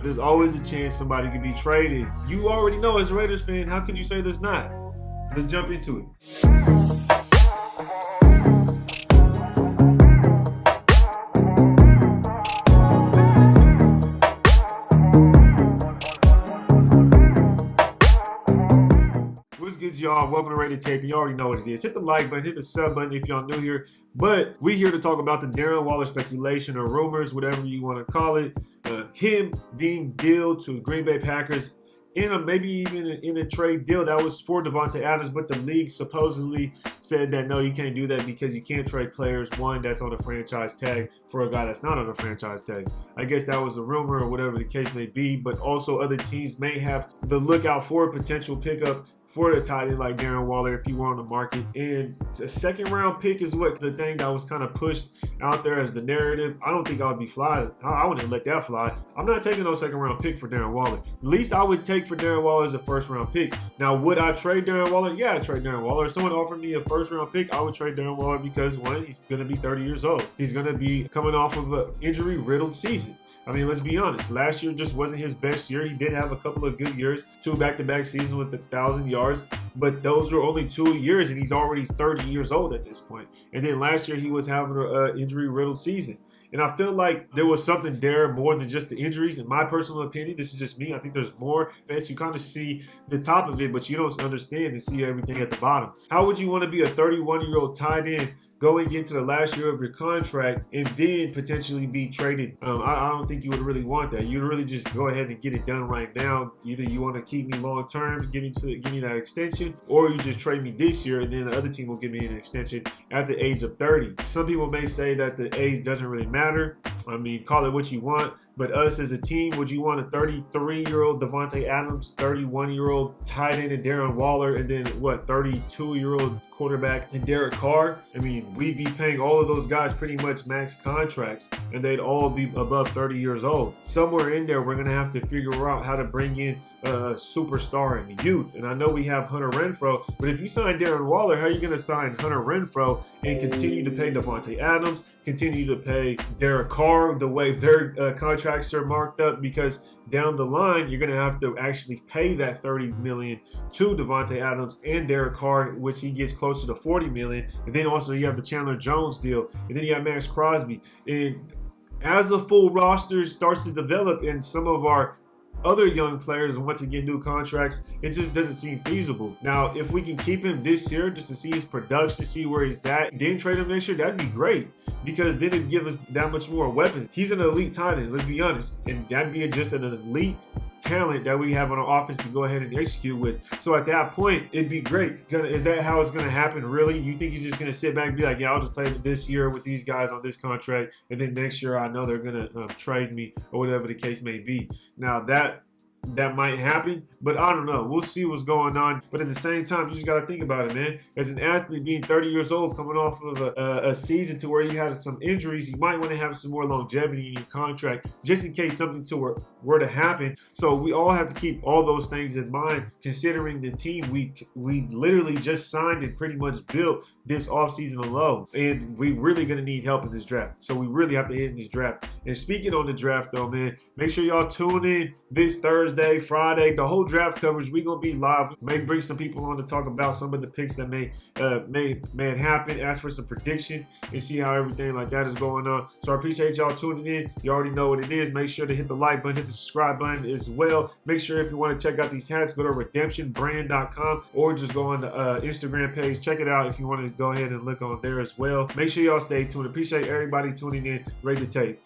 There's always a chance somebody can be traded. You already know as a Raiders fan, how could you say there's not? Let's jump into it. What's good, y'all? Welcome to Rated Tape. You already know what it is. Hit the like button, hit the sub button if y'all new here. But we here to talk about the Darren Waller speculation or rumors, whatever you want to call it. Him being dealt to Green Bay Packers in maybe even in a trade deal that was for Davante Adams, but the league supposedly said that no, you can't do that because you can't trade players, one, that's on a franchise tag for a guy that's not on a franchise tag. I guess that was a rumor or whatever the case may be, but also other teams may have the lookout for a potential pickup for the tight end like Darren Waller if you were on the market. And a second round pick is what the thing that was kind of pushed out there as the narrative. I don't think I would be fly. I wouldn't let that fly. I'm not taking no second round pick for Darren Waller. The least I would take for Darren Waller is a first round pick. Now, would I trade Darren Waller? Yeah, I'd trade Darren Waller. If someone offered me a first round pick, I would trade Darren Waller because, one, he's going to be 30 years old. He's going to be coming off of an injury riddled season. I mean, let's be honest. Last year just wasn't his best year. He did have a couple of good years, 2 back-to-back seasons with 1,000 yards, but those were only 2 years, and he's already 30 years old at this point. And then last year he was having an injury-riddled season. And I feel like there was something there more than just the injuries. In my personal opinion, this is just me. I think there's more that you kind of see the top of it, but you don't understand and see everything at the bottom. How would you want to be a 31-year-old tight end going into the last year of your contract and then potentially be traded? I don't think you would really want that. You'd really just go ahead and get it done right now. Either you want to keep me long term, give me that extension, or you just trade me this year and then the other team will give me an extension at the age of 30. Some people may say that the age doesn't really matter. I mean, call it what you want. But us as a team, would you want a 33-year-old Davante Adams, 31-year-old tight end and Darren Waller, and then 32-year-old quarterback and Derek Carr? I mean, we'd be paying all of those guys pretty much max contracts, and they'd all be above 30 years old. Somewhere in there, we're going to have to figure out how to bring in a superstar in youth. And I know we have Hunter Renfrow, but if you sign Darren Waller, how are you going to sign Hunter Renfrow and continue to pay Davante Adams, continue to pay Derek Carr the way their contracts are marked up? Because down the line, you're going to have to actually pay that $30 million to Davante Adams and Derek Carr, which he gets closer to $40 million. And then also you have the Chandler Jones deal, and then you have Max Crosby. And as the full roster starts to develop and some of our other young players once again new contracts, it just doesn't seem feasible. Now, if we can keep him this year just to see his production, see where he's at, then trade him next year, that'd be great, because then it'd give us that much more weapons. He's an elite tight end, let's be honest, and that'd be just an elite talent that we have on our offense to go ahead and execute with. So at that point, it'd be great. Is that how it's going to happen, really? You think he's just going to sit back and be like, yeah, I'll just play this year with these guys on this contract, and then next year I know they're going to trade me or whatever the case may be? Now, that might happen, but I don't know. We'll see what's going on. But at the same time, you just got to think about it, man. As an athlete being 30 years old, coming off of a season to where you had some injuries, you might want to have some more longevity in your contract just in case something were to happen. So we all have to keep all those things in mind, considering the team we literally just signed and pretty much built this offseason alone. And we really going to need help in this draft. So we really have to hit in this draft. And speaking on the draft, though, man, make sure y'all tune in this Thursday, Friday, the whole draft coverage. We're going to be live. We may bring some people on to talk about some of the picks that may happen, ask for some prediction, and see how everything like that is going on. So I appreciate y'all tuning in. You already know what it is. Make sure to hit the like button, hit the subscribe button as well. Make sure if you want to check out these hats, go to redemptionbrand.com or just go on the Instagram page. Check it out if you want to go ahead and look on there as well. Make sure y'all stay tuned. Appreciate everybody tuning in. Rate the tape.